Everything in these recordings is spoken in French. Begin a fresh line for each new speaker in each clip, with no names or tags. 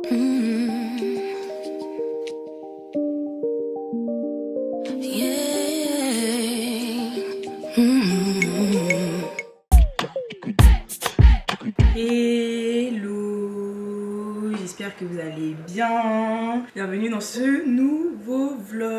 Hello, j'espère que vous allez bien. Bienvenue dans ce nouveau vlog.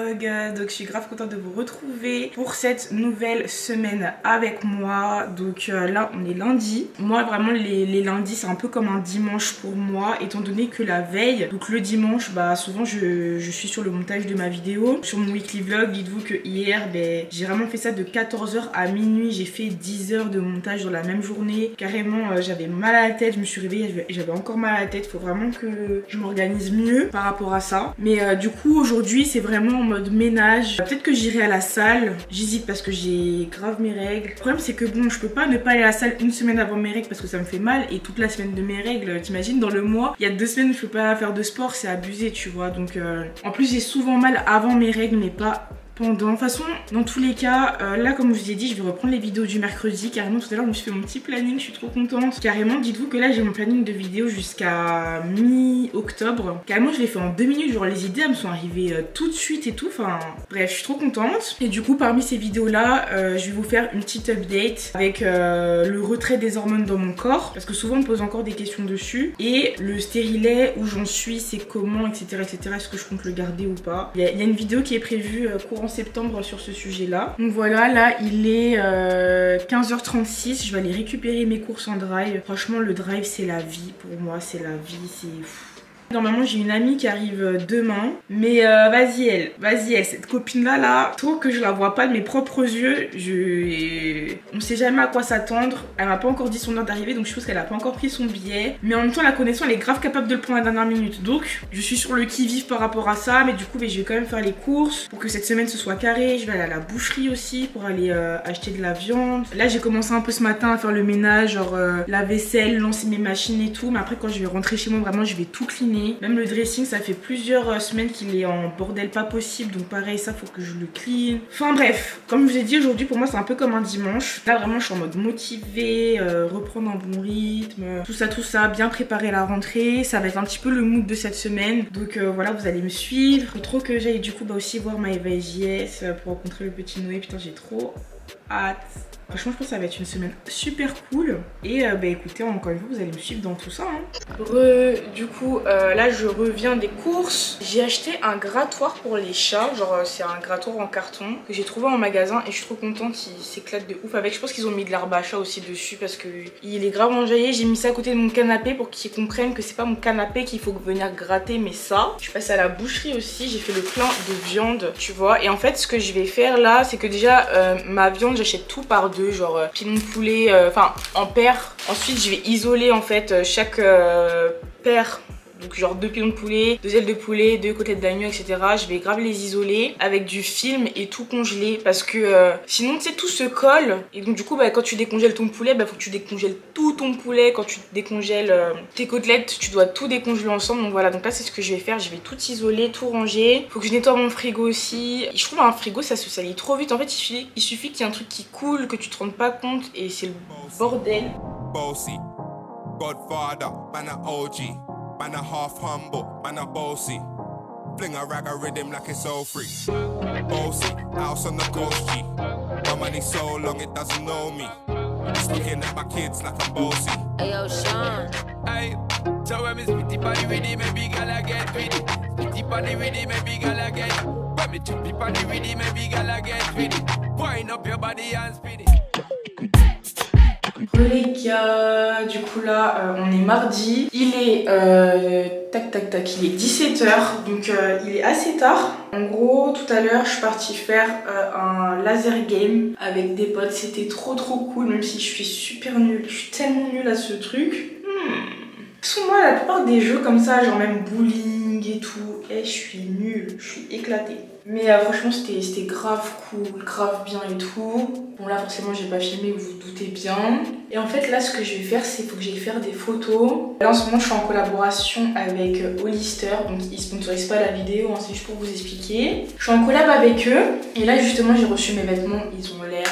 Donc je suis grave contente de vous retrouver pour cette nouvelle semaine avec moi. Donc là on est lundi. Moi vraiment les lundis c'est un peu comme un dimanche pour moi, étant donné que la veille, donc le dimanche, bah souvent je suis sur le montage de ma vidéo, sur mon weekly vlog. Dites-vous que hier j'ai vraiment fait ça de 14 h à minuit. J'ai fait 10 heures de montage dans la même journée. Carrément j'avais mal à la tête, je me suis réveillée, j'avais encore mal à la tête. Faut vraiment que je m'organise mieux par rapport à ça. Mais du coup aujourd'hui c'est vraiment en mode ménage. Peut-être que j'irai à la salle, j'hésite parce que j'ai grave mes règles. Le problème c'est que bon, je peux pas ne pas aller à la salle une semaine avant mes règles parce que ça me fait mal, et toute la semaine de mes règles, t'imagines, dans le mois il y a 2 semaines où je peux pas faire de sport, c'est abusé, tu vois. Donc en plus j'ai souvent mal avant mes règles mais pas pendant. De toute façon, dans tous les cas, là comme je vous ai dit, je vais reprendre les vidéos du mercredi. Carrément tout à l'heure je me suis fait mon petit planning, je suis trop contente. Carrément, dites-vous que là j'ai mon planning de vidéos jusqu'à mi-octobre. Carrément je l'ai fait en 2 minutes, genre les idées elles me sont arrivées tout de suite et tout. Enfin bref, je suis trop contente. Et du coup parmi ces vidéos là, je vais vous faire une petite update avec le retrait des hormones dans mon corps, parce que souvent on me pose encore des questions dessus. Et le stérilet, où j'en suis, c'est comment, etc, etc. Est-ce que je compte le garder ou pas. Il y a une vidéo qui est prévue courant septembre sur ce sujet là. Donc voilà, là il est 15 h 36, je vais aller récupérer mes courses en drive. Franchement le drive c'est la vie pour moi, c'est la vie, c'est... Normalement j'ai une amie qui arrive demain, mais vas-y elle, cette copine là, trop que je la vois pas de mes propres yeux, on sait jamais à quoi s'attendre. Elle m'a pas encore dit son heure d'arrivée, donc je suppose qu'elle a pas encore pris son billet, mais en même temps la connaissant elle est grave capable de le prendre à la dernière minute, donc je suis sur le qui-vive par rapport à ça. Mais du coup je vais quand même faire les courses pour que cette semaine ce soit carré. Je vais aller à la boucherie aussi pour aller acheter de la viande. Là j'ai commencé un peu ce matin à faire le ménage, genre la vaisselle, lancer mes machines et tout, mais après quand je vais rentrer chez moi vraiment je vais tout cleaner. Même le dressing, ça fait plusieurs semaines qu'il est en bordel pas possible, donc pareil ça faut que je le clean. Enfin bref, comme je vous ai dit, aujourd'hui pour moi c'est un peu comme un dimanche. Là vraiment je suis en mode motivée, reprendre un bon rythme, tout ça, bien préparer la rentrée. Ça va être un petit peu le mood de cette semaine, donc voilà, vous allez me suivre. Faut trop que j'aille du coup aussi voir ma Eva JS pour rencontrer le petit Noé. Putain j'ai trop hâte. Franchement je pense que ça va être une semaine super cool. Et bah écoutez, encore une fois vous allez me suivre dans tout ça Du coup là je reviens des courses. J'ai acheté un grattoir pour les chats. Genre c'est un grattoir en carton que j'ai trouvé en magasin et je suis trop contente. Il s'éclate de ouf avec. Je pense qu'ils ont mis de l'herbe à chat aussi dessus parce que il est grave enjaillé. J'ai mis ça à côté de mon canapé pour qu'ils comprennent que c'est pas mon canapé qu'il faut venir gratter, mais ça. Je suis passée à la boucherie aussi, j'ai fait le plein de viande, tu vois. Et en fait ce que je vais faire là, c'est que déjà ma viande j'achète tout par deux, genre pilon de poulet, enfin en paire. Ensuite je vais isoler en fait chaque paire. Donc genre 2 pilons de poulet, 2 ailes de poulet, 2 côtelettes d'agneau, etc. Je vais grave les isoler avec du film et tout congeler, parce que sinon tu sais tout se colle. Et donc du coup bah, quand tu décongèles ton poulet, bah faut que tu décongèles tout ton poulet. Quand tu décongèles tes côtelettes, tu dois tout décongeler ensemble. Donc voilà, donc là c'est ce que je vais faire. Je vais tout isoler, tout ranger. Faut que je nettoie mon frigo aussi. Je trouve un frigo ça se salit trop vite. En fait il suffit qu'il y ait un truc qui coule, que tu te rendes pas compte, et c'est le bordel.
Bossy, Godfather, man a OG, man a half humble, man a bossy. Fling a rag a rhythm like it's all free. Bossy, house on the coast G. My money so long it doesn't know me. Speaking at my kids like I'm bossy.
Hey yo, Sean.
Hey, so when me spitty body with it, maybe gala get with it. Spitty body with it, maybe gala get. When me chippy body with it, maybe gala get with it. Wind up your body and spin it.
Les gars, du coup là on est mardi, il est il est 17 h, donc il est assez tard. En gros tout à l'heure je suis partie faire un laser game avec des potes, c'était trop cool, même si je suis super nulle, je suis tellement nulle à ce truc. Sous moi la plupart des jeux comme ça, genre même bowling et tout, je suis nulle, je suis éclatée. Mais franchement c'était grave cool, grave bien et tout. Bon là forcément j'ai pas filmé, vous vous doutez bien. Et en fait là ce que je vais faire, c'est faut que j'aille faire des photos. Là en ce moment je suis en collaboration avec Hollister, donc ils sponsorisent pas la vidéo, hein, c'est juste pour vous expliquer. Je suis en collab avec eux et là justement j'ai reçu mes vêtements, ils ont l'air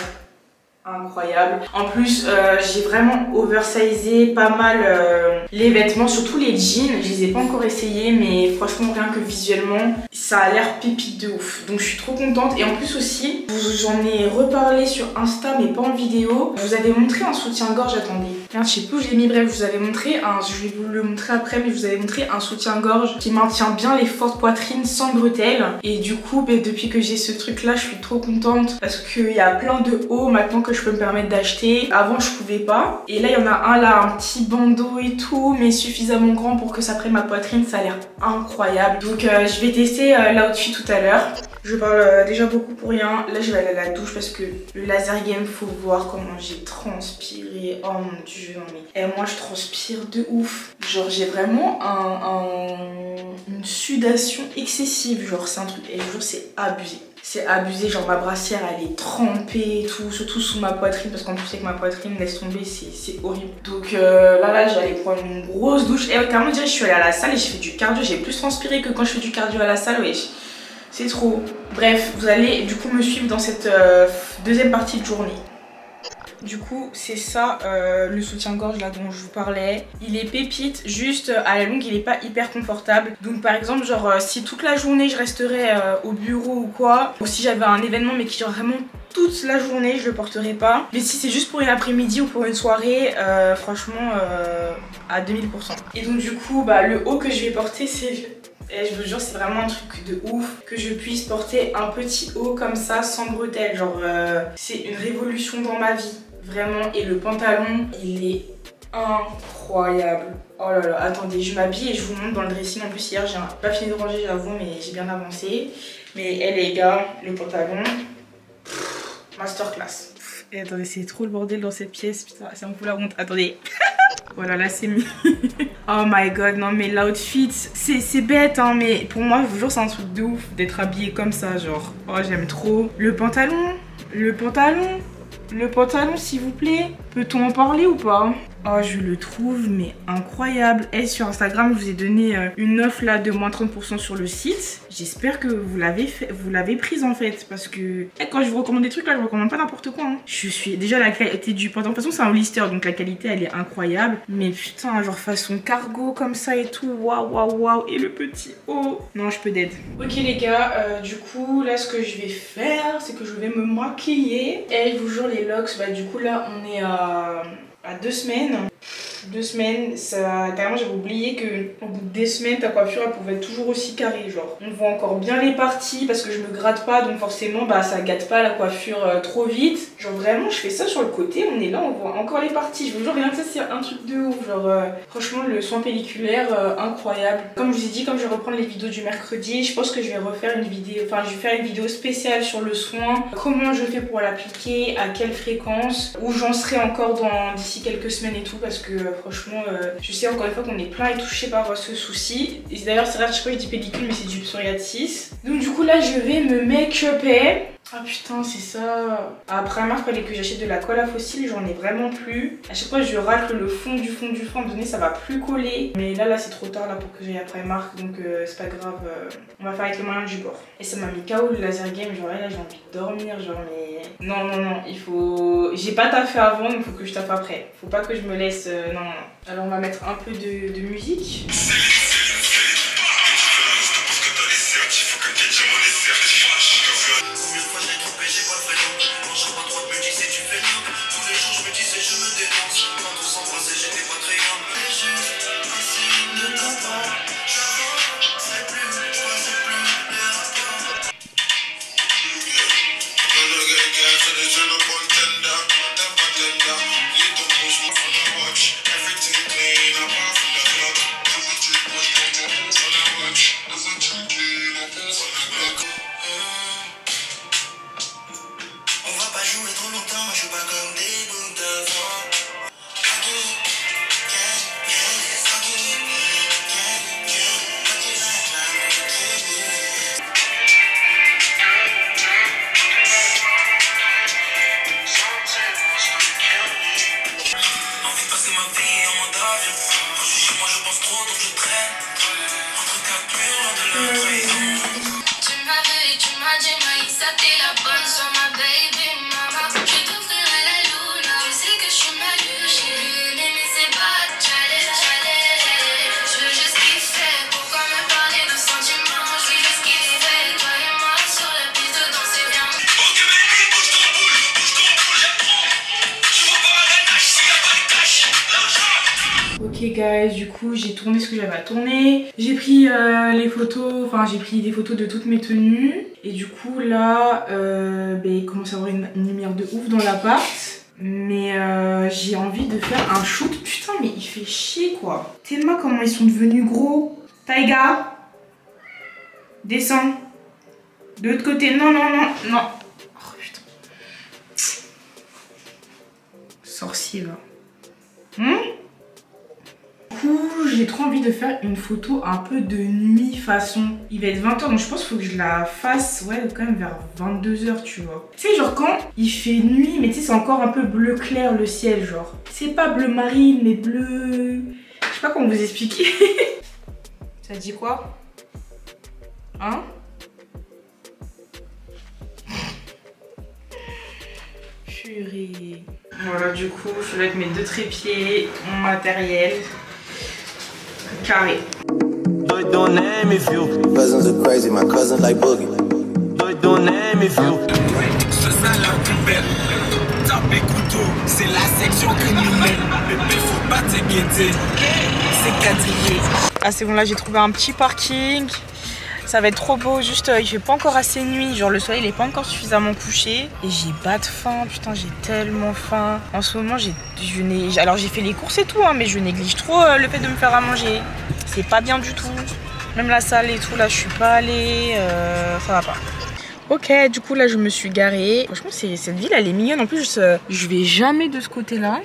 incroyables. En plus j'ai vraiment oversizé pas mal les vêtements, surtout les jeans, je les ai pas encore essayés, mais franchement rien que visuellement, ça a l'air pépite de ouf. Donc je suis trop contente. Et en plus aussi, j'en ai reparlé sur Insta mais pas en vidéo. Je vous avais montré un soutien-gorge, attendez. Je sais plus où je l'ai mis, bref, je vous avais montré je vais vous le montrer après, mais je vous avais montré un soutien-gorge qui maintient bien les fortes poitrines sans bretelles. Et du coup, depuis que j'ai ce truc là, je suis trop contente parce qu'il y a plein de hauts maintenant que je peux me permettre d'acheter. Avant, je pouvais pas. Et là, il y en a un là, un petit bandeau et tout, mais suffisamment grand pour que ça prenne ma poitrine. Ça a l'air incroyable. Donc, je vais tester l'outfit tout à l'heure. Je parle déjà beaucoup pour rien. Là, je vais aller à la douche parce que le laser game, faut voir comment j'ai transpiré. Oh mon dieu, non mais. Et moi, je transpire de ouf. Genre, j'ai vraiment une sudation excessive. Genre, c'est un truc. Et je jure, c'est abusé. C'est abusé, genre ma brassière elle est trempée et tout, surtout sous ma poitrine parce qu'en plus avec ma poitrine laisse tomber, c'est horrible. Donc là j'allais prendre une grosse douche et carrément déjà je suis allée à la salle et j'ai fait du cardio, j'ai plus transpiré que quand je fais du cardio à la salle, ouais. C'est trop. Bref, vous allez du coup me suivre dans cette deuxième partie de journée. Du coup, c'est ça le soutien-gorge là dont je vous parlais. Il est pépite, juste à la longue il est pas hyper confortable. Donc par exemple, genre si toute la journée je resterais au bureau ou quoi, ou si j'avais un événement mais qui dure vraiment toute la journée, je le porterai pas. Mais si c'est juste pour une après-midi ou pour une soirée, franchement à 2000%. Et donc du coup, le haut que je vais porter c'est... Et je vous jure, c'est vraiment un truc de ouf que je puisse porter un petit haut comme ça sans bretelles. Genre, c'est une révolution dans ma vie, vraiment. Et le pantalon, il est incroyable. Oh là là, attendez, je m'habille et je vous montre dans le dressing. En plus, hier, j'ai pas fini de ranger, j'avoue, mais j'ai bien avancé. Mais les gars, le pantalon, masterclass. Et attendez, c'est trop le bordel dans cette pièce, putain, ça me fout la honte. Attendez. Voilà, là c'est mieux. Oh my god, non mais l'outfit, c'est bête hein, mais pour moi, je vous jure, c'est un truc de ouf d'être habillé comme ça, genre. Oh, j'aime trop. Le pantalon, s'il vous plaît. Peut-on en parler ou pas? Oh, je le trouve mais incroyable. Et sur Instagram, je vous ai donné une offre là de moins 30% sur le site. J'espère que vous l'avez prise en fait. Parce que quand je vous recommande des trucs là, je vous recommande pas n'importe quoi. Hein. Je suis déjà la qualité du pantalon. De toute façon, c'est un blister donc la qualité elle est incroyable. Mais putain, genre façon cargo comme ça et tout. Waouh, waouh, waouh. Et le petit haut. Non, je peux d'aide. Ok les gars, du coup, là ce que je vais faire, c'est que je vais me maquiller. Et je vous jure, les locks, du coup là on est à 2 semaines. 2 semaines, ça carrément j'avais oublié que au bout de des semaines ta coiffure elle pouvait être toujours aussi carrée, genre on voit encore bien les parties parce que je me gratte pas donc forcément ça gâte pas la coiffure trop vite. Genre vraiment je fais ça sur le côté, on est là, on voit encore les parties. Je vous jure rien que ça c'est un truc de ouf, genre franchement le soin pelliculaire incroyable. Comme je vous ai dit, comme je vais reprendre les vidéos du mercredi, je pense que je vais refaire une vidéo, enfin je vais faire une vidéo spéciale sur le soin, comment je fais pour l'appliquer, à quelle fréquence, où j'en serai encore d'ici quelques semaines et tout parce que franchement je sais encore une fois qu'on est plein et touché par ce souci. Et d'ailleurs c'est rare, je sais pas je dis pellicule mais c'est du psoriasis. Donc du coup là je vais me make-upper. Ah putain c'est ça. Après il fallait que j'achète de la colle à fossiles, j'en ai vraiment plus. À chaque fois je racle le fond du fond, donné ça va plus coller. Mais là c'est trop tard là pour que j'aille après Marc donc c'est pas grave, on va faire avec les moyens du bord. Et ça m'a mis KO le laser game, genre là j'ai envie de dormir, genre mais... Non, il faut... J'ai pas taffé avant donc il faut que je taffe après. Faut pas que je me laisse... Non. Alors on va mettre un peu de musique. Ok guys, du coup j'ai tourné ce que j'avais à tourner. J'ai pris les photos, enfin j'ai pris des photos de toutes mes tenues. Et du coup là, il commence à y avoir une lumière de ouf dans l'appart. Mais j'ai envie de faire un shoot. Putain mais il fait chier quoi. Tellement comment ils sont devenus gros. Taïga, descends. De l'autre côté, non. Oh putain. Sorcier va. Du coup, j'ai trop envie de faire une photo un peu de nuit façon. Il va être 20h, donc je pense qu'il faut que je la fasse, ouais, quand même vers 22h, tu vois. Tu sais, genre quand il fait nuit, mais tu sais, c'est encore un peu bleu clair le ciel, genre. C'est pas bleu marine, mais bleu... Je sais pas comment vous expliquer. Ça dit quoi? Hein? Purée. Voilà, du coup, je vais avec mes 2 trépieds, mon matériel. Carré.
Cousins are crazy, my cousins like boogie.
C'est la section criminelle. Bébé, faut pas t'inquiéter. C'est quadrillé.
Ah, c'est bon, là j'ai trouvé un petit parking. Ça va être trop beau, juste il fait pas encore assez nuit, genre le soleil il est pas encore suffisamment couché. Et j'ai pas de faim, putain j'ai tellement faim. En ce moment alors j'ai fait les courses et tout hein, mais je néglige trop le fait de me faire à manger. C'est pas bien du tout. Même la salle et tout là je suis pas allée, ça va pas. Ok, du coup là je me suis garée. Franchement cette ville elle est mignonne, en plus je vais jamais de ce côté là.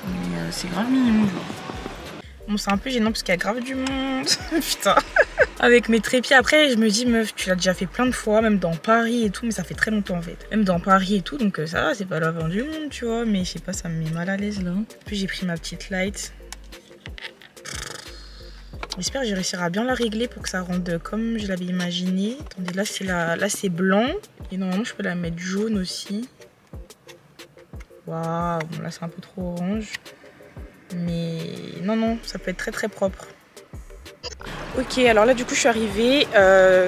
Mais c'est grave mignon genre. Bon c'est un peu gênant parce qu'il y a grave du monde. Putain. Avec mes trépieds après je me dis meuf tu l'as déjà fait plein de fois, même dans Paris et tout, mais ça fait très longtemps en fait. Même dans Paris et tout, donc ça va, c'est pas la fin du monde tu vois, mais je sais pas, ça me met mal à l'aise là. Puis j'ai pris ma petite light. J'espère que j'ai réussi à bien la régler pour que ça rende comme je l'avais imaginé. Attendez, là c'est blanc et normalement je peux la mettre jaune aussi. Waouh, bon là c'est un peu trop orange. Mais non, ça peut être très très propre. Ok, alors là du coup je suis arrivée,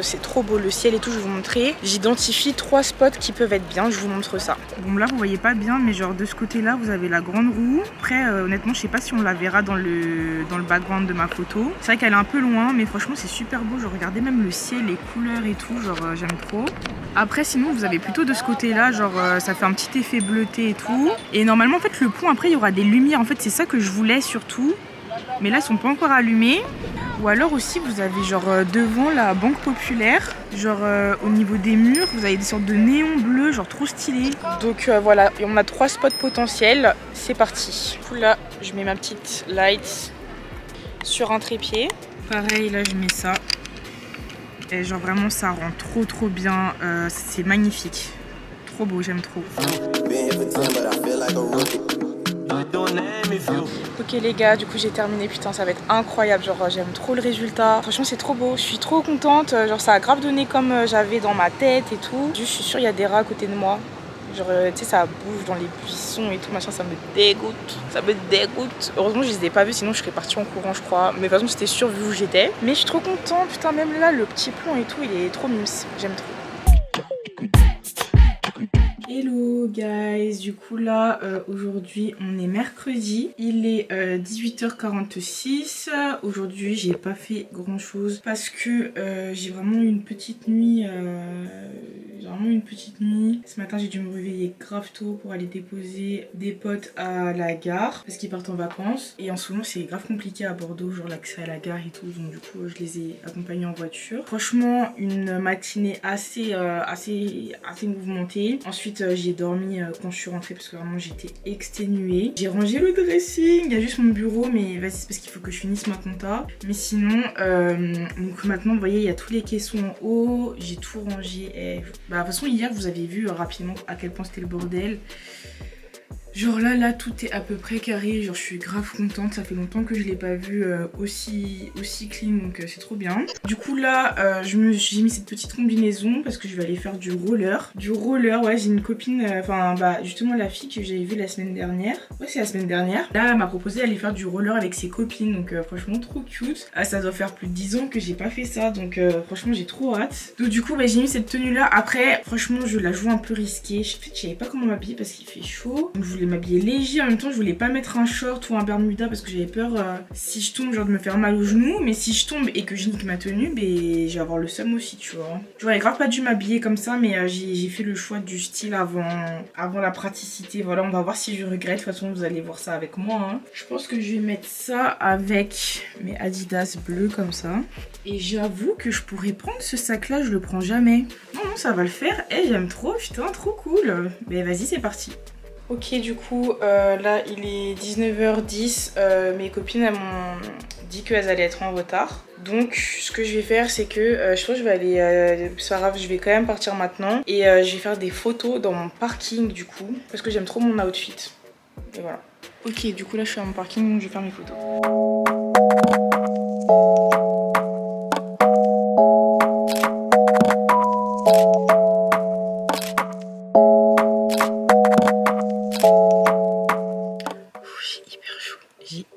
c'est trop beau le ciel et tout, je vais vous montrer. J'identifie 3 spots qui peuvent être bien, je vous montre ça. Bon là vous voyez pas bien, mais genre de ce côté là vous avez la grande roue. Après honnêtement je sais pas si on la verra dans le background de ma photo. C'est vrai qu'elle est un peu loin, mais franchement c'est super beau, genre regardez même le ciel, les couleurs et tout, genre j'aime trop. Après sinon vous avez plutôt de ce côté là, genre ça fait un petit effet bleuté et tout. Et normalement en fait le pont après il y aura des lumières, en fait c'est ça que je voulais surtout. Mais là ils sont pas encore allumés. Ou alors aussi vous avez genre devant la banque populaire, genre au niveau des murs vous avez des sortes de néons bleus, genre trop stylé. Donc voilà, et on a 3 spots potentiels, c'est parti. Du coup là je mets ma petite light sur un trépied. Pareil là je mets ça. Et genre vraiment ça rend trop bien, c'est magnifique. Trop beau, j'aime trop. Ok les gars, du coup j'ai terminé, putain ça va être incroyable, genre j'aime trop le résultat. Franchement c'est trop beau, je suis trop contente, genre ça a grave donné comme j'avais dans ma tête et tout. Juste je suis sûre il y a des rats à côté de moi. Genre tu sais ça bouge dans les buissons et tout machin, ça me dégoûte. Heureusement je les ai pas vus, sinon je serais partie en courant je crois. Mais de toute façon c'était sûr vu où j'étais. Mais je suis trop contente, putain même là le petit plan et tout il est trop mimes, j'aime trop. Hello guys, du coup là aujourd'hui on est mercredi, il est 18h46. Aujourd'hui j'ai pas fait grand chose parce que j'ai vraiment eu une petite nuit, Ce matin j'ai dû me réveiller grave tôt pour aller déposer des potes à la gare parce qu'ils partent en vacances. Et en ce moment c'est grave compliqué à Bordeaux, genre l'accès à la gare et tout, donc du coup je les ai accompagnés en voiture. Franchement une matinée assez mouvementée. Ensuite j'ai dormi quand je suis rentrée parce que vraiment j'étais exténuée. J'ai rangé le dressing, il y a juste mon bureau mais vas-y c'est parce qu'il faut que je finisse ma compta. Mais sinon donc maintenant vous voyez il y a tous les caissons en haut, j'ai tout rangé. Et bah de toute façon hier vous avez vu rapidement à quel point c'était le bordel. Genre là tout est à peu près carré, genre je suis grave contente, ça fait longtemps que je l'ai pas vu aussi clean, donc c'est trop bien. Du coup là j'ai mis cette petite combinaison parce que je vais aller faire du roller. Ouais j'ai une copine, justement la fille que j'avais vue la semaine dernière, ouais c'est la semaine dernière. Là elle m'a proposé d'aller faire du roller avec ses copines, donc franchement trop cute. Ça doit faire plus de 10 ans que j'ai pas fait ça, donc franchement j'ai trop hâte. Donc du coup j'ai mis cette tenue là, après franchement je la joue un peu risquée. En fait je savais pas comment m'habiller parce qu'il fait chaud, donc je voulais voulais m'habiller léger. En même temps, je voulais pas mettre un short ou un bermuda parce que j'avais peur si je tombe, genre de me faire mal au genou. Mais si je tombe et que je nique ma tenue, ben je vais avoir le seum aussi, tu vois. J'aurais grave pas dû m'habiller comme ça, mais j'ai fait le choix du style avant la praticité. Voilà, on va voir si je regrette. De toute façon, vous allez voir ça avec moi. Hein. Je pense que je vais mettre ça avec mes Adidas bleus comme ça. Et j'avoue que je pourrais prendre ce sac-là, je le prends jamais. Non, non, ça va le faire. Eh, j'aime trop, putain, trop cool. Mais vas-y, c'est parti. Ok, du coup, là, il est 19h10. Mes copines, elles m'ont dit qu'elles allaient être en retard. Donc, ce que je vais faire, c'est que je pense que je vais aller... c'est pas grave, je vais quand même partir maintenant. Et je vais faire des photos dans mon parking, du coup. Parce que j'aime trop mon outfit. Et voilà. Ok, du coup, là, je suis à mon parking, donc je vais faire mes photos.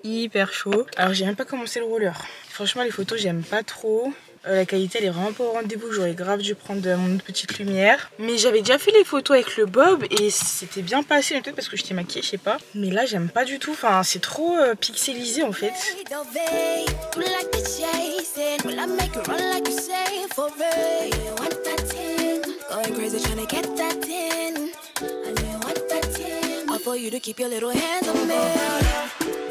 Hyper chaud. Alors j'ai même pas commencé le roller. Franchement les photos j'aime pas trop. La qualité elle est vraiment pas au rendez-vous. J'aurais grave dû prendre mon autre petite lumière. Mais j'avais déjà fait les photos avec le bob et c'était bien passé. Peut-être parce que j'étais maquillée, je sais pas. Mais là j'aime pas du tout. Enfin c'est trop pixelisé en fait. For you to keep your little hands on me.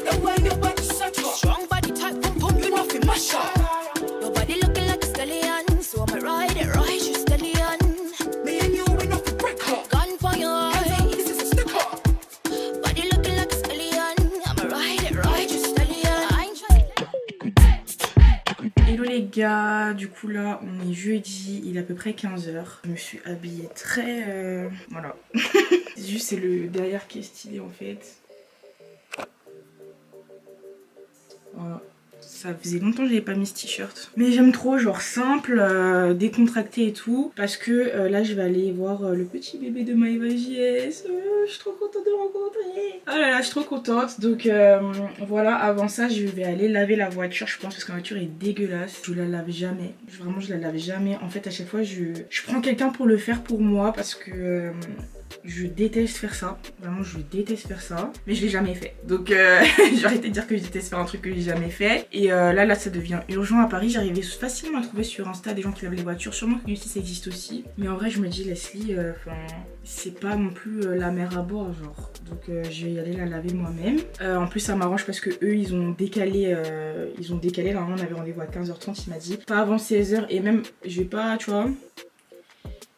The way your body such a strong body type, pump pump, you nothing mash up. Your body looking like a stallion, so I'ma ride it, ride you stallion. Me and you we nothing break up. Gun for your eyes, this is a stick up. Body looking like a stallion, I'ma ride you stallion. Hello les gars, du coup là on est jeudi, il est à peu près 15h. Je me suis habillée très... voilà. Juste c'est le derrière qui est stylé en fait. Voilà. Ça faisait longtemps que j'avais pas mis ce t-shirt. Mais j'aime trop, genre simple, décontracté et tout. Parce que là je vais aller voir le petit bébé de Maeva JS. Je suis trop contente de le rencontrer. Oh là là, je suis trop contente. Donc voilà, avant ça je vais aller laver la voiture, je pense, parce que la voiture est dégueulasse. Je la lave jamais. Vraiment je la lave jamais. En fait à chaque fois je prends quelqu'un pour le faire pour moi parce que... je déteste faire ça, vraiment je déteste faire ça, mais je l'ai jamais fait. Donc j'ai arrêté de dire que je déteste faire un truc que j'ai jamais fait. Et là ça devient urgent à Paris. J'arrivais facilement à trouver sur Insta des gens qui lavent les voitures. Sûrement que ici ça existe aussi. Mais en vrai je me dis Leslie, c'est pas non plus la mer à boire genre. Donc je vais y aller la laver moi-même. En plus ça m'arrange parce que eux ils ont décalé, normalement on avait rendez-vous à 15h30, il m'a dit. Pas avant 16h et même je vais pas, tu vois...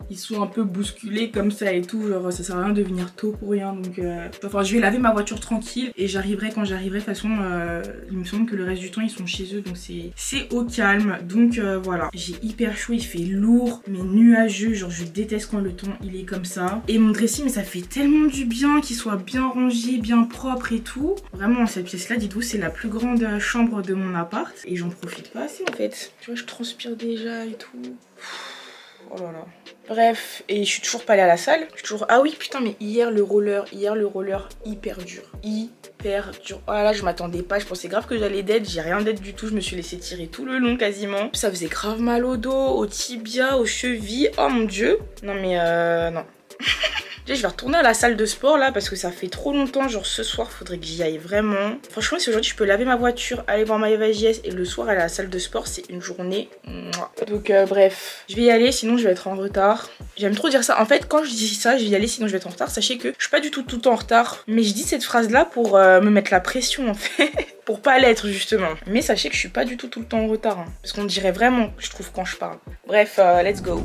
Ils sont un peu bousculés comme ça et tout, genre ça sert à rien de venir tôt pour rien. Donc enfin je vais laver ma voiture tranquille et j'arriverai quand j'arriverai. De toute façon il me semble que le reste du temps ils sont chez eux, donc c'est au calme. Donc voilà, j'ai hyper chaud, il fait lourd mais nuageux, genre je déteste quand le temps il est comme ça. Et mon dressing, mais ça fait tellement du bien qu'il soit bien rangé, bien propre et tout. Vraiment cette pièce là, dites-vous, c'est la plus grande chambre de mon appart et j'en profite pas assez en fait. Tu vois, je transpire déjà et tout. Oh là là. Bref, et je suis toujours pas allée à la salle. Je suis toujours... Ah oui, putain, mais hier le roller, hyper dur. Hyper dur. Oh là là, je m'attendais pas. Je pensais grave que j'allais dead. J'ai rien dead du tout. Je me suis laissée tirer tout le long quasiment. Ça faisait grave mal au dos, au tibia, aux chevilles. Oh mon dieu. Non mais non. Je vais retourner à la salle de sport là parce que ça fait trop longtemps. Genre ce soir faudrait que j'y aille vraiment. Franchement si aujourd'hui je peux laver ma voiture, aller voir Maeva JS et le soir aller à la salle de sport, c'est une journée. Donc bref, je vais y aller sinon je vais être en retard. J'aime trop dire ça. En fait quand je dis ça, je vais y aller sinon je vais être en retard, sachez que je suis pas du tout en retard. Mais je dis cette phrase là pour me mettre la pression en fait. Pour pas l'être justement. Mais sachez que je suis pas du tout le temps en retard hein. Parce qu'on dirait vraiment, je trouve, quand je parle. Bref, let's go.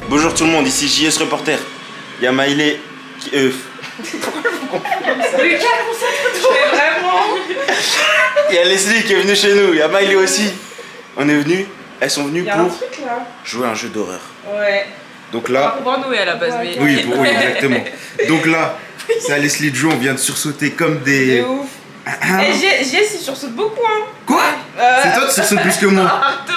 Bonjour tout le monde, ici JS Reporter. Il y a Maïlé qui... Il y a Leslie qui est venue chez nous, il y a Maïlé aussi. On est venus, elles sont venues pour jouer à un jeu d'horreur. Ouais. Donc là...
Pour voir Noé à la base, mais...
Oui, oui, exactement. Donc là, c'est à Leslie de jouer, on vient de sursauter comme des...
C'est ouf. Et JS il sursaute beaucoup hein.
Quoi C'est toi qui sursaute plus que moi.
Arrête de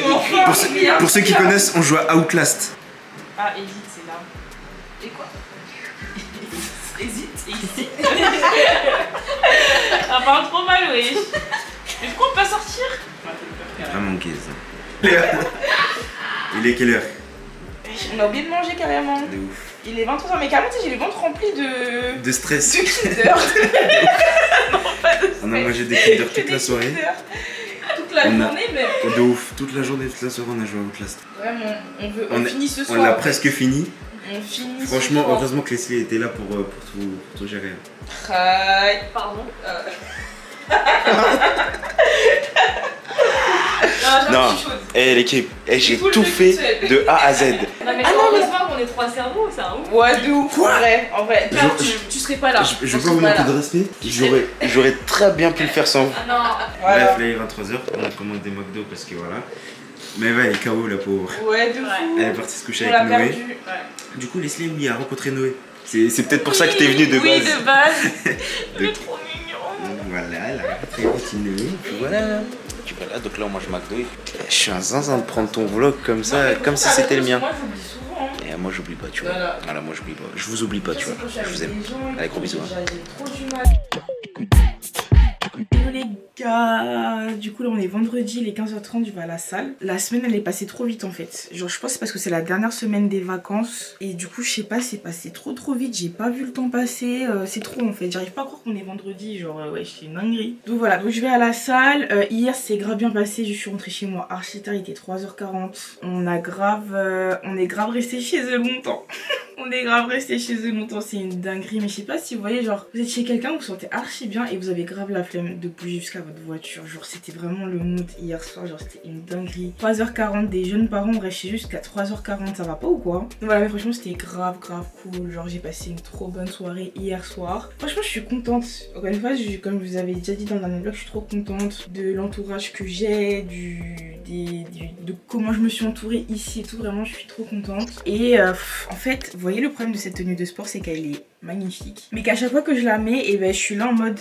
mentir.
Pour ceux qui connaissent, on joue à Outlast.
Ah, hésite, c'est là. Et quoi? Hésite. Ça parle trop mal, oui. Mais pourquoi on peut pas sortir?
Vraiment gaze. Il est quelle heure?
On a oublié de manger carrément.
De ouf.
Il est 23h, mais carrément, j'ai le ventre rempli de
stress.
De Kinder. Non, pas de stress.
On a mangé des Kinder toute la soirée.
Toute la journée, mais.
De ouf, toute la journée, toute la soirée, on a joué à Outlast.
Vraiment, on finit ce soir.
On l'a presque fini.
On finit.
Franchement, heureusement que Leslie était là pour tout gérer.
Pardon.
Non, et l'équipe, j'ai tout fait de A à Z.
Non mais heureusement qu'on est 3 cerveaux, c'est un ouf.
Ouais, de ouf. En vrai, tu serais pas là.
Je veux pas vous manquer de respect. J'aurais très bien pu le faire sans vous.
Ah non.
Voilà.
Bref, là il est 23h, on commande des McDo parce que voilà. Mais elle est KO la pauvre.
Ouais, de fou.
Elle est partie se coucher avec Noé. Du coup, Leslie lui a rencontré Noé. C'est peut-être pour ça que t'es venu de base.
Oui, de base. Il est trop mignon.
Voilà, elle a rencontré Noé. Voilà. Tu vois là, donc là on mange McDo. Je suis un zinzin de prendre ton vlog comme ça, comme si c'était le mien.
Moi j'oublie souvent.
Et moi j'oublie pas, tu vois. Voilà, moi j'oublie pas. Je vous oublie pas, tu vois. Je vous aime. Allez, gros bisous.
J'ai trop du mal. Hello les gars, du coup là on est vendredi, il est 15h30, je vais à la salle. La semaine elle est passée trop vite en fait. Genre je pense que c'est parce que c'est la dernière semaine des vacances. Et du coup je sais pas, c'est passé trop vite, j'ai pas vu le temps passer. C'est trop en fait, j'arrive pas à croire qu'on est vendredi, genre ouais c'est une dinguerie. Donc voilà, donc je vais à la salle. Hier c'est grave bien passé, je suis rentrée chez moi archi tard, il était 3h40. On est grave resté chez eux longtemps. On est grave resté chez eux longtemps, c'est une dinguerie. Mais je sais pas si vous voyez, genre vous êtes chez quelqu'un, vous vous sentez archi bien et vous avez grave la flemme de bouger jusqu'à votre voiture. Genre c'était vraiment le mood hier soir, genre c'était une dinguerie. 3h40, des jeunes parents, on restait jusqu'à 3h40, ça va pas ou quoi? Donc voilà, mais franchement c'était grave cool. Genre j'ai passé une trop bonne soirée hier soir. Franchement je suis contente. Encore une fois, comme je vous avais déjà dit dans le dernier vlog, je suis trop contente de l'entourage que j'ai, de comment je me suis entourée ici et tout. Vraiment je suis trop contente. Et en fait, vous voyez le problème de cette tenue de sport, c'est qu'elle est magnifique. Mais qu'à chaque fois que je la mets, et ben je suis là en mode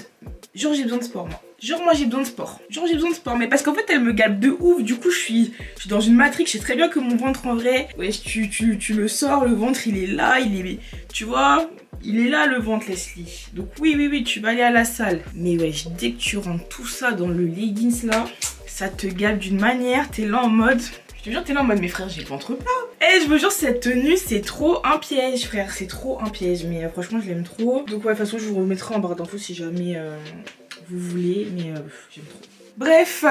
genre j'ai besoin de sport moi. Genre moi j'ai besoin de sport. Genre j'ai besoin de sport. Mais parce qu'en fait elle me galbe de ouf. Du coup je suis dans une matrix. Je sais très bien que mon ventre en vrai, ouais, tu le sors, le ventre il est là, tu vois, il est là le ventre Leslie. Donc oui tu vas aller à la salle. Mais ouais, dès que tu rentres tout ça dans le leggings là, ça te galbe d'une manière. T'es là en mode... Je te jure, t'es là en mode, mes frères, j'ai le ventre plat. Eh, je me jure, cette tenue, c'est trop un piège, frère. C'est trop un piège. Mais franchement, je l'aime trop. Donc, ouais, de toute façon, je vous remettrai en barre d'infos si jamais vous voulez. Mais j'aime trop. Bref,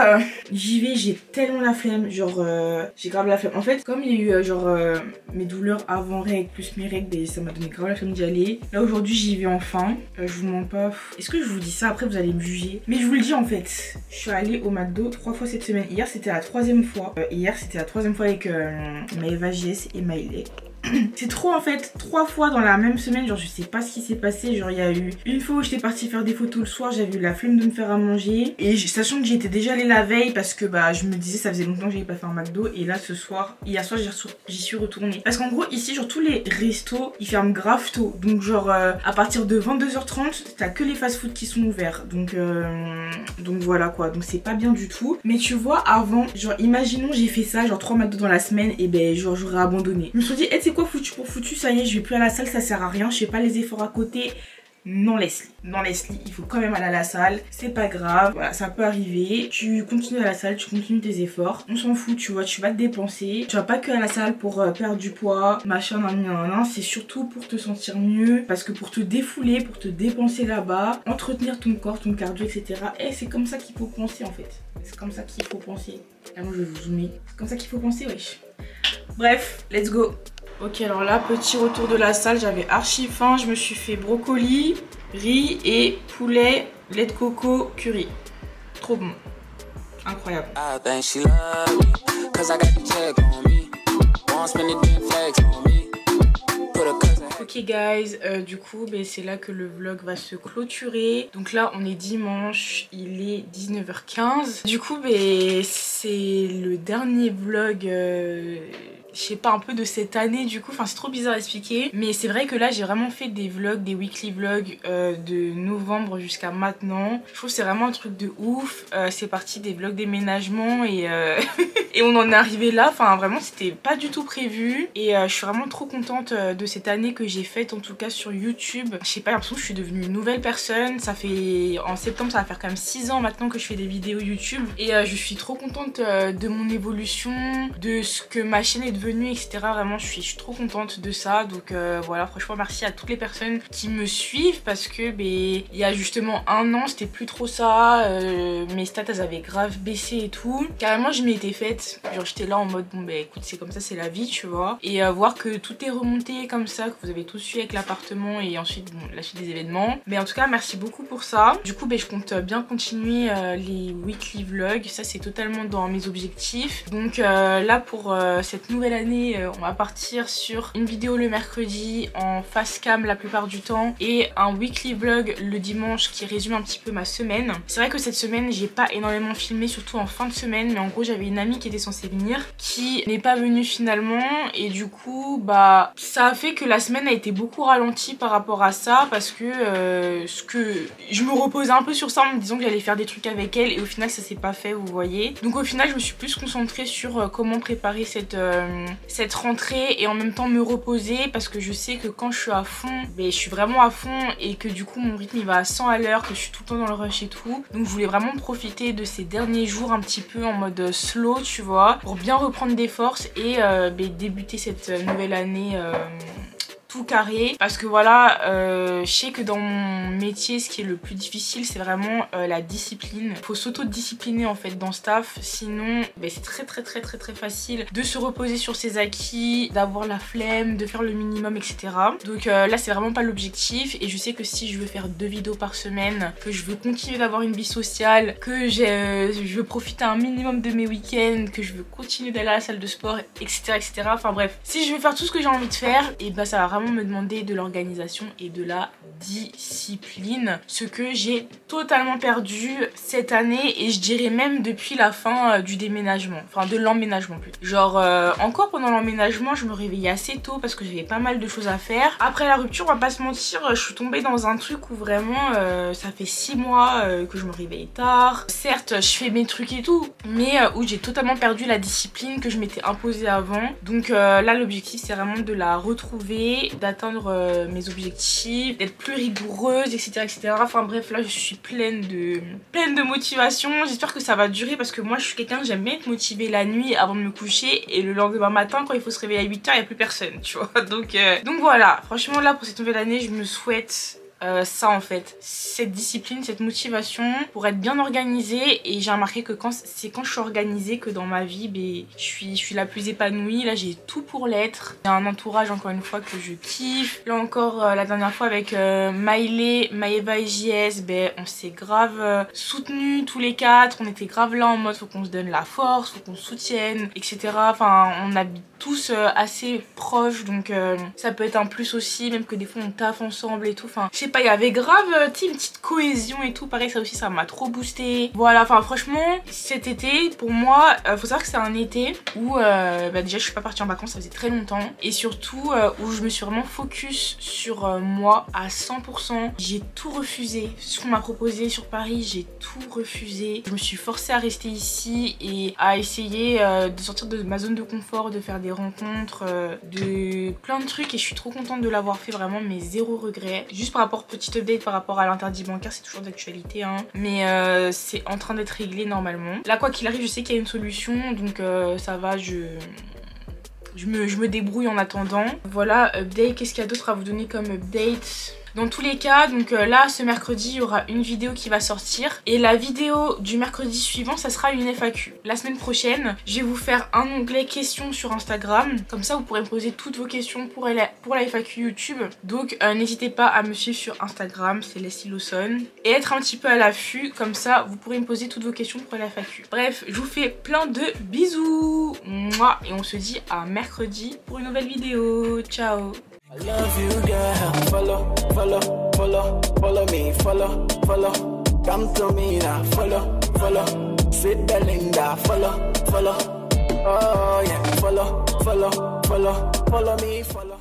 j'y vais, j'ai tellement la flemme, genre j'ai grave la flemme. En fait, comme il y a eu mes douleurs avant règles plus mes règles, ben, ça m'a donné grave la flemme d'y aller. Là aujourd'hui j'y vais enfin, je vous mens pas. Est-ce que je vous dis ça? Après vous allez me juger. Mais je vous le dis en fait, je suis allée au McDo 3 fois cette semaine. Hier c'était la 3e fois. Hier c'était la 3e fois avec Maëva JS et Maëlé. C'est trop en fait, 3 fois dans la même semaine, genre je sais pas ce qui s'est passé. Genre il y a eu une fois où j'étais partie faire des photos le soir, j'avais eu la flemme de me faire à manger. Et sachant que j'étais déjà allée la veille parce que bah je me disais ça faisait longtemps que j'avais pas fait un McDo. Et là ce soir, hier soir j'y suis retournée. Parce qu'en gros ici genre tous les restos ils ferment grave tôt. Donc genre à partir de 22h30 t'as que les fast food qui sont ouverts. Donc voilà quoi, donc c'est pas bien du tout. Mais tu vois avant, genre imaginons j'ai fait ça, genre 3 McDo dans la semaine. Et ben genre j'aurais abandonné. Je me suis dit hey, c'est quoi foutu pour foutu, ça y est je vais plus à la salle, ça sert à rien, je fais pas les efforts à côté. Non Leslie, il faut quand même aller à la salle, c'est pas grave, voilà, ça peut arriver, tu continues à la salle, tu continues tes efforts, on s'en fout, tu vois, tu vas te dépenser, tu vas pas que à la salle pour perdre du poids, machin, nan, c'est surtout pour te sentir mieux, parce que pour te défouler, pour te dépenser là-bas, entretenir ton corps, ton cardio, etc. Et c'est comme ça qu'il faut penser en fait, c'est comme ça qu'il faut penser. Là moi je vais vous zoomer, c'est comme ça qu'il faut penser, wesh. Bref, let's go. Ok, alors là, petit retour de la salle, j'avais archi faim, je me suis fait brocoli, riz et poulet, lait de coco, curry. Trop bon. Incroyable. Ok guys, du coup c'est là que le vlog va se clôturer. Donc là on est dimanche, il est 19h15. Du coup c'est le dernier vlog je sais pas, un peu de cette année du coup. Enfin c'est trop bizarre à expliquer. Mais c'est vrai que là j'ai vraiment fait des vlogs, des weekly vlogs de novembre jusqu'à maintenant. Je trouve que c'est vraiment un truc de ouf. C'est parti des vlogs déménagement et, et on en est arrivé là. Enfin vraiment c'était pas du tout prévu. Et je suis vraiment trop contente de cette année que j'ai faite en tout cas sur YouTube. Je sais pas, j'ai l'impression que je suis devenue une nouvelle personne. Ça fait, en septembre ça va faire quand même 6 ans maintenant que je fais des vidéos YouTube. Et je suis trop contente de mon évolution, de ce que ma chaîne est devenue, etc. Vraiment je suis trop contente de ça. Donc voilà, franchement merci à toutes les personnes qui me suivent parce que il y a justement un an c'était plus trop ça. Mes stats elles avaient grave baissé et tout. Carrément je m'y étais faite, genre j'étais là en mode bon écoute c'est comme ça, c'est la vie tu vois. Et voir que tout est remonté comme ça, que vous avez tout su avec l'appartement et ensuite bon, la suite des événements. Mais en tout cas merci beaucoup pour ça. Du coup je compte bien continuer les weekly vlogs, ça c'est totalement dans mes objectifs. Donc là pour cette nouvelle année on va partir sur une vidéo le mercredi en face cam la plupart du temps et un weekly vlog le dimanche qui résume un petit peu ma semaine. C'est vrai que cette semaine j'ai pas énormément filmé, surtout en fin de semaine, mais en gros j'avais une amie qui était censée venir qui n'est pas venue finalement et du coup ça a fait que la semaine a été beaucoup ralentie par rapport à ça parce que je me reposais un peu sur ça en me disant que j'allais faire des trucs avec elle et au final ça s'est pas fait, vous voyez. Donc au final je me suis plus concentrée sur comment préparer cette rentrée et en même temps me reposer parce que je sais que quand je suis à fond, je suis vraiment à fond et que du coup mon rythme il va à 100 à l'heure, que je suis tout le temps dans le rush et tout. Donc je voulais vraiment profiter de ces derniers jours un petit peu en mode slow tu vois, pour bien reprendre des forces et débuter cette nouvelle année tout carré parce que voilà je sais que dans mon métier ce qui est le plus difficile c'est vraiment la discipline. Faut s'auto-discipliner en fait dans ce taf, sinon c'est très facile de se reposer sur ses acquis, d'avoir la flemme, de faire le minimum etc. Donc là c'est vraiment pas l'objectif et je sais que si je veux faire 2 vidéos par semaine, que je veux continuer d'avoir une vie sociale, que je veux profiter un minimum de mes week-ends, que je veux continuer d'aller à la salle de sport etc. Enfin bref, si je veux faire tout ce que j'ai envie de faire et ça va vraiment me demander de l'organisation et de la discipline, ce que j'ai totalement perdu cette année et je dirais même depuis la fin du déménagement, enfin de l'emménagement plutôt. Genre encore pendant l'emménagement je me réveillais assez tôt parce que j'avais pas mal de choses à faire. Après la rupture on va pas se mentir, je suis tombée dans un truc où vraiment ça fait 6 mois que je me réveille tard. Certes je fais mes trucs et tout mais où j'ai totalement perdu la discipline que je m'étais imposée avant. Donc là l'objectif c'est vraiment de la retrouver, d'atteindre mes objectifs, d'être plus rigoureuse etc. Enfin bref là je suis pleine de motivation. J'espère que ça va durer parce que moi je suis quelqu'un, j'aime bien être motivée la nuit avant de me coucher et le lendemain matin quand il faut se réveiller à 8 h il n'y a plus personne tu vois. Donc voilà, franchement là pour cette nouvelle année je me souhaite ça en fait, cette discipline, cette motivation pour être bien organisée. Et j'ai remarqué que quand je suis organisée que dans ma vie je suis la plus épanouie. Là j'ai tout pour l'être, j'ai un entourage encore une fois que je kiffe. Là encore la dernière fois avec Maëlé, Maëva et JS, on s'est grave soutenus tous les 4. On était grave là en mode faut qu'on se donne la force, faut qu'on se soutienne etc. Enfin on habite tous assez proches donc ça peut être un plus aussi, même que des fois on taffe ensemble et tout. Enfin je sais pas, il y avait grave une petite cohésion et tout. Pareil ça aussi ça m'a trop boosté. Voilà, enfin franchement cet été pour moi faut savoir que c'est un été où déjà je suis pas partie en vacances, ça faisait très longtemps. Et surtout où je me suis vraiment focus sur moi à 100%. J'ai tout refusé, ce qu'on m'a proposé sur Paris j'ai tout refusé. Je me suis forcée à rester ici et à essayer de sortir de ma zone de confort, de faire des rencontres, de plein de trucs. Et je suis trop contente de l'avoir fait vraiment, mais zéro regret. Juste par rapport, petite update par rapport à l'interdit bancaire, c'est toujours d'actualité hein. Mais c'est en train d'être réglé normalement. Là quoi qu'il arrive je sais qu'il y a une solution donc ça va, je me débrouille en attendant. Voilà, update, qu'est-ce qu'il y a d'autre à vous donner comme update? Dans tous les cas, donc là ce mercredi il y aura une vidéo qui va sortir et la vidéo du mercredi suivant ça sera une FAQ. La semaine prochaine je vais vous faire un onglet questions sur Instagram, comme ça vous pourrez me poser toutes vos questions pour la FAQ YouTube. Donc n'hésitez pas à me suivre sur Instagram, c'est Leslie Lawson, et être un petit peu à l'affût, comme ça vous pourrez me poser toutes vos questions pour la FAQ. Bref, je vous fais plein de bisous, moi, et on se dit à mercredi pour une nouvelle vidéo. Ciao.
I love you, girl. Follow, follow, follow, follow me, follow, follow. Come to me now, follow, follow. Sweet Belinda, follow, follow. Oh yeah, follow, follow me, follow.